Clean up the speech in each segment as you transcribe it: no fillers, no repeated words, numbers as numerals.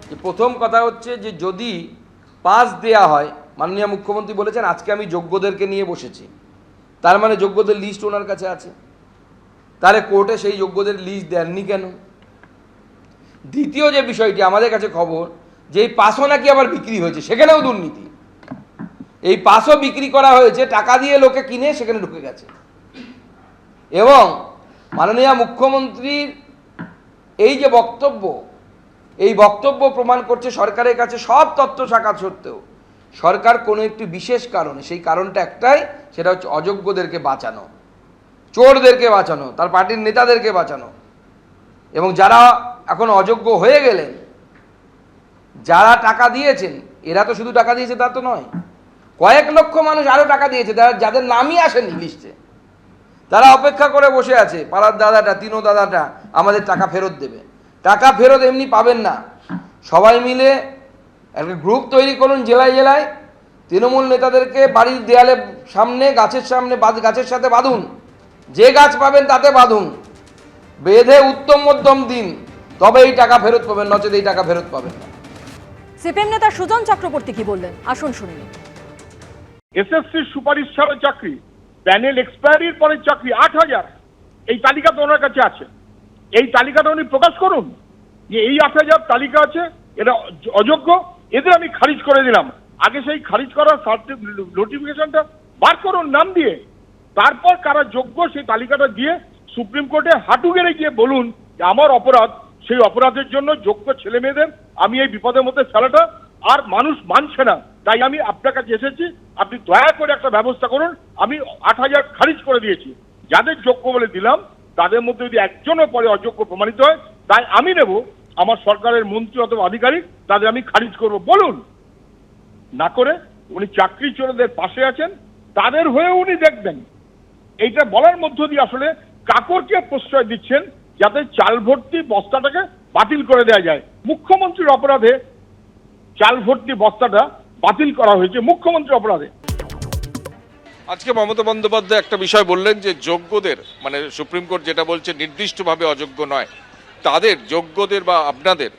যে প্রথম কথা হচ্ছে যে যদি পাস দেয়া হয়, মাননীয় মুখ্যমন্ত্রী বলেছেন আজকে আমি যোগ্যদেরকে নিয়ে বসেছি, তার মানে যোগ্যদের লিস্ট ওনার কাছে আছে, তাহলে কোর্টে সেই যোগ্যদের লিস্ট দেননি কেন? দ্বিতীয় যে বিষয়টি আমাদের কাছে খবর, যে এই পাসও নাকি আবার বিক্রি হয়েছে, সেখানেও দুর্নীতি। এই পাসও বিক্রি করা হয়েছে, টাকা দিয়ে লোকে কিনে সেখানে ঢুকে গেছে। এবং মাননীয় মুখ্যমন্ত্রীর এই যে বক্তব্য, এই বক্তব্য প্রমাণ করছে সরকারের কাছে সব তথ্য থাকা সত্ত্বেও সরকার কোনো একটি বিশেষ কারণে, সেই কারণটা একটাই, সেটা হচ্ছে অযোগ্যদেরকে বাঁচানো, চোরদেরকে বাঁচানো, তার পার্টির নেতাদেরকে বাঁচানো। এবং যারা এখন অযোগ্য হয়ে গেলেন, যারা টাকা দিয়েছেন, এরা তো শুধু টাকা দিয়েছে তা তো নয়, কয়েক লক্ষ মানুষ আরও টাকা দিয়েছে, যাদের নামই আসেনি লিস্টে, তারা অপেক্ষা করে বসে আছে পাড়ার দাদাটা, তিনো দাদাটা আমাদের টাকা ফেরত দেবে। টাকা ফেরত এমনি পাবেন না, সবাই মিলে একটা গ্রুপ তৈরি করুন জেলায় জেলায়, তৃণমূল নেতাদেরকে বাড়ির দেয়ালে সামনে, গাছের সামনে, গাছের সাথে বাঁধুন, যে গাছ পাবেন তাতে বাঁধুন, বেঁধে উত্তম মধ্যম দিন, তবে এই টাকা ফেরত পাবেন, নচেত এই টাকা ফেরত পাবেন না। সিপিএম নেতা সুজন চক্রবর্তী কি বললেন, আসুন শুনি। এসএসসির সুপারিশ ছাড়া চাকরি, প্যানেল এক্সপায়ারির পরে চাকরি 8,000, এই তালিকা তো ওনার কাছে আছে। এই তালিকাটা উনি প্রকাশ করুন যে এই 8,000 তালিকা আছে, এরা অযোগ্য, এদের আমি খারিজ করে দিলাম। আগে সেই খারিজ করার নোটিফিকেশনটা বার করুন নাম দিয়ে, তারপর কারা যোগ্য সেই তালিকাটা দিয়ে সুপ্রিম কোর্টে হাঁটু গেড়ে গিয়ে বলুন যে আমার অপরাধ, সেই অপরাধের জন্য যোগ্য ছেলে মেয়েদের আমি এই বিপদের মধ্যে ফেলাটা আর মানুষ মানছে না, তাই আমি আপনার কাছে এসেছি, আপনি দয়া করে একটা ব্যবস্থা করুন। আমি 8,000 খারিজ করে দিয়েছি, যাদের যোগ্য বলে দিলাম তাদের মধ্যে যদি একজনও পরে অযোগ্য প্রমাণিত হয়, তাই আমি নেব আমার সরকারের মন্ত্রী অথবা আধিকারিক, তাদের আমি খারিজ করব বলুন। না করে উনি চাকরি চোরদের পাশে আছেন, তাদের হয়ে উনি দেখবেন। এইটা বলার মধ্য দিয়ে আসলে কাকরকে প্রশ্রয় দিচ্ছেন যাতে চাল ভর্তি বস্তাটাকে বাতিল করে দেওয়া যায়। মুখ্যমন্ত্রীর অপরাধে চাল ভর্তি বস্তাটা বাতিল করা হয়েছে, মুখ্যমন্ত্রীর অপরাধে। আজকে মমতা বন্দ্যোপাধ্যায় একটা বিষয় বললেন যে যোগ্যদের, মানে সুপ্রিম কোর্ট যেটা বলছে নির্দিষ্টভাবে অযোগ্য নয়, তাদের যোগ্যদের বা আপনাদের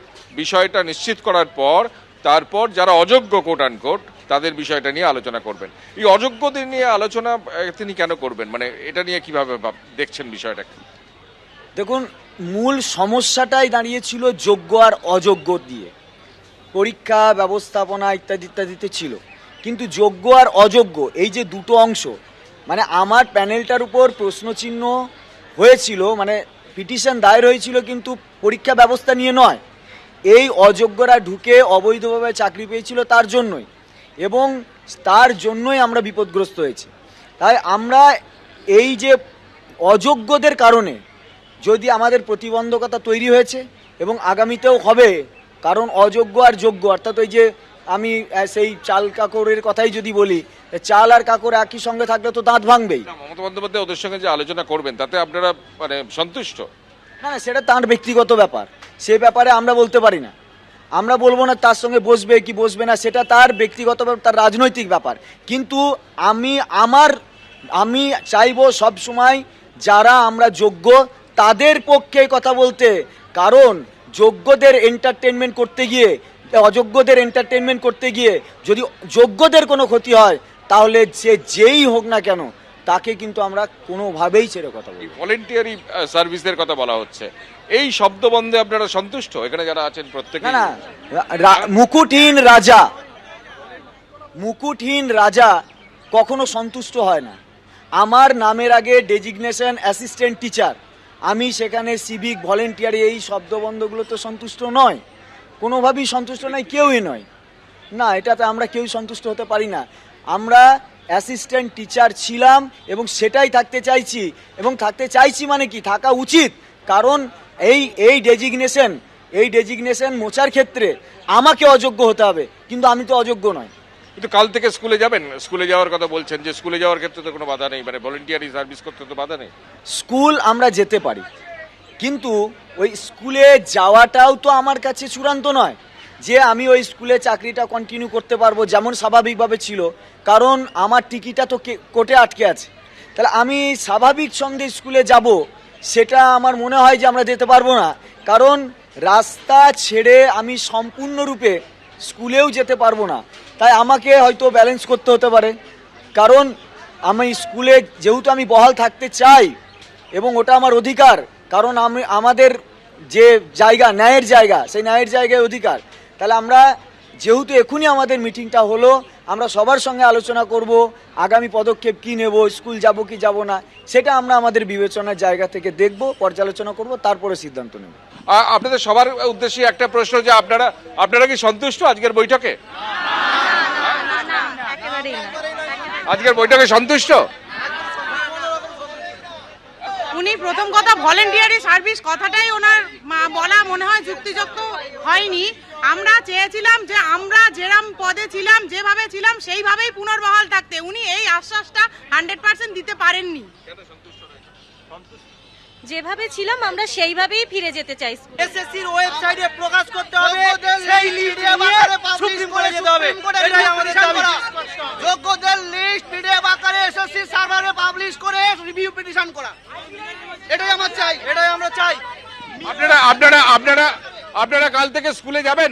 বিষয়টা নিশ্চিত করার পর তারপর যারা অযোগ্য কোট অ্যান্ড কোট তাদের বিষয়টা নিয়ে আলোচনা করবেন। এই অযোগ্যদের নিয়ে আলোচনা তিনি কেন করবেন, মানে এটা নিয়ে কিভাবে দেখছেন বিষয়টা? দেখুন, মূল সমস্যাটাই দাঁড়িয়েছিল যোগ্য আর অযোগ্য দিয়ে, পরীক্ষা ব্যবস্থাপনা ইত্যাদি ইত্যাদিতে ছিল। কিন্তু যোগ্য আর অযোগ্য এই যে দুটো অংশ, মানে আমার প্যানেলটার উপর প্রশ্নচিহ্ন হয়েছিল, মানে পিটিশন দায়ের হয়েছিল কিন্তু পরীক্ষা ব্যবস্থা নিয়ে নয়, এই অযোগ্যরা ঢুকে অবৈধভাবে চাকরি পেয়েছিল তার জন্যই, এবং তার জন্যই আমরা বিপদগ্রস্ত হয়েছি। তাই আমরা এই যে অযোগ্যদের কারণে যদি আমাদের প্রতিবন্ধকতা তৈরি হয়েছে এবং আগামীতেও হবে, কারণ অযোগ্য আর যোগ্য, অর্থাৎ ওই যে আমি সেই চাল কাকরের কথাই যদি বলি, চাল আর কাকর একই সঙ্গে থাকলে তো দাঁত ভাঙবেই। মমতা বন্দ্যোপাধ্যায় ওদের সঙ্গে যে আলোচনা করবেন তাতে আপনারা মানে সন্তুষ্ট? না, সেটা তার ব্যক্তিগত ব্যাপার, সে ব্যাপারে আমরা বলতে পারি না। আমরা বলবো না তার সঙ্গে বসবে কি বসবে না, সেটা তার ব্যক্তিগত ব্যাপার, তার রাজনৈতিক ব্যাপার। কিন্তু আমি চাইবো সব সময় যারা আমরা যোগ্য তাদের পক্ষে কথা বলতে, কারণ যোগ্যদের এন্টারটেনমেন্ট করতে গিয়ে, অযোগ্যদের এন্টারটেনমেন্ট করতে গিয়ে যদি যোগ্যদের কোনো ক্ষতি হয়, তাহলে সে যেই হোক না কেন তাকে কিন্তু আমরা কোনোভাবেই ছেড়ে কথা বলি। ভলেন্টিয়ারি সার্ভিসের কথা বলা হচ্ছে, এই শব্দবন্ধে আপনারা সন্তুষ্ট? এখানে যারা আছেন প্রত্যেকে না, মুকুটহীন রাজা কখনো সন্তুষ্ট হয় না। আমার নামের আগে ডেজিগনেশন অ্যাসিস্ট্যান্ট টিচার, আমি সেখানে সিভিক ভলেন্টিয়ারি, এই শব্দবন্ধগুলো তো সন্তুষ্ট নয়, কোনোভাবেই সন্তুষ্ট নয়, কেউই নয়। না, এটাতে আমরা কেউই সন্তুষ্ট হতে পারি না। আমরা অ্যাসিস্ট্যান্ট টিচার ছিলাম এবং সেটাই থাকতে চাইছি, এবং থাকতে চাইছি মানে কি, থাকা উচিত। কারণ এই ডেজিগনেশন মোছার ক্ষেত্রে আমাকে অযোগ্য হতে হবে, কিন্তু আমি তো অযোগ্য নয়। কিন্তু কাল থেকে স্কুলে যাবেন, স্কুলে যাওয়ার কথা বলছেন, যে স্কুলে যাওয়ার ক্ষেত্রে তো কোনো বাধা নেই, মানে ভলেন্টিয়ারি সার্ভিস করতে তো বাধা নেই। স্কুল আমরা যেতে পারি, কিন্তু ওই স্কুলে যাওয়াটাও তো আমার কাছে চূড়ান্ত নয় যে আমি ওই স্কুলে চাকরিটা কন্টিনিউ করতে পারবো যেমন স্বাভাবিকভাবে ছিল, কারণ আমার টিকিটটা তো কোর্টে আটকে আছে। তাহলে আমি স্বাভাবিক সঙ্গে স্কুলে যাব, সেটা আমার মনে হয় যে আমরা যেতে পারবো না, কারণ রাস্তা ছেড়ে আমি সম্পূর্ণরূপে স্কুলেও যেতে পারবো না, তাই আমাকে হয়তো ব্যালেন্স করতে হতে পারে। কারণ আমি স্কুলে যেহেতু আমি বহাল থাকতে চাই এবং ওটা আমার অধিকার, কারণ আমাদের যে জায়গা, ন্যায়ের জায়গা, সেই ন্যায়ের জায়গায় অধিকার। তাহলে আমরা যেহেতু এখনই আমাদের মিটিংটা হলো, আমরা সবার সঙ্গে আলোচনা করব আগামী পদক্ষেপ কি নেব, স্কুল যাব কি যাব না, সেটা আমরা আমাদের বিবেচনার জায়গা থেকে দেখব, পর্যালোচনা করব, তারপরে সিদ্ধান্ত নেব। আপনাদের সবার উদ্দেশ্যে একটা প্রশ্ন, যে আপনারা কি সন্তুষ্ট আজকের বৈঠকে? আজকের বৈঠকে সন্তুষ্ট? উনি প্রথম কথা ভলেন্টিয়ারি সার্ভিস কথাটাই ওনার বলা মনে হয় যুক্তিযুক্ত হয়নি। আমরা চেয়েছিলাম যে আমরা যেরকম পদে ছিলাম, যেভাবে ছিলাম, সেইভাবেই পুনর্বহাল থাকতে। উনি এই আশ্বাসটা 100% দিতে পারেননি। যেভাবে ছিলাম আমরা সেইভাবেই ফিরে যেতে চাই। এসএসসির ওয়েবসাইটে প্রকাশ করতে হবে, সেই লিস্ট নিয়ে সুপ্রিম কোর্টে যেতে হবে, এটাই আমাদের দাবি। যোগ্যদের লিস্ট পিডিএফ আকারে এসএসসি সার্ভারে পাবলিশ করে রিভিউ পিটিশন করা, এটাই আমরা চাই, এটাই আমরা চাই। আপনারা কাল থেকে স্কুলে যাবেন?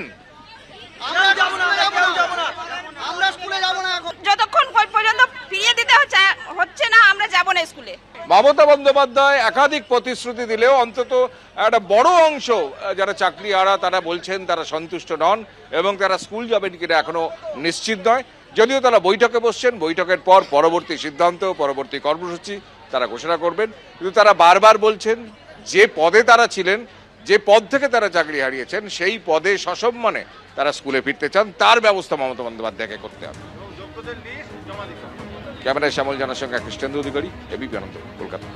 আমরা যাব না, আমরা স্কুলে যাব না। যতক্ষণ পর্যন্ত ফিরিয়ে দিতে হচ্ছে না আমরা যাব না স্কুলে। মমতা বন্দ্যোপাধ্যায় একাধিক প্রতিশ্রুতি দিলেও অন্তত একটা বড় অংশ যারা চাকরিহারা তারা বলছেন তারা সন্তুষ্ট নন এবং তারা স্কুল যাবেন কিনা এখনো নিশ্চিত নয়। যদিও তারা বৈঠকে বসছেন, বৈঠকের পর পরবর্তী সিদ্ধান্ত, পরবর্তী কর্মসূচি তারা ঘোষণা করবেন। কিন্তু তারা বারবার বলছেন যে পদে তারা ছিলেন, যে পদ থেকে তারা চাকরি হারিয়েছেন, সেই পদে সসম্মানে তারা স্কুলে ফিরতে চান, তার ব্যবস্থা মমতা বন্দ্যোপাধ্যায়কে করতে হবে। ক্যামেরায় শ্যামল জানার সঙ্গে কৃষ্ণেন্দু অধিকারী, এবিপি আনন্দ, কলকাতা।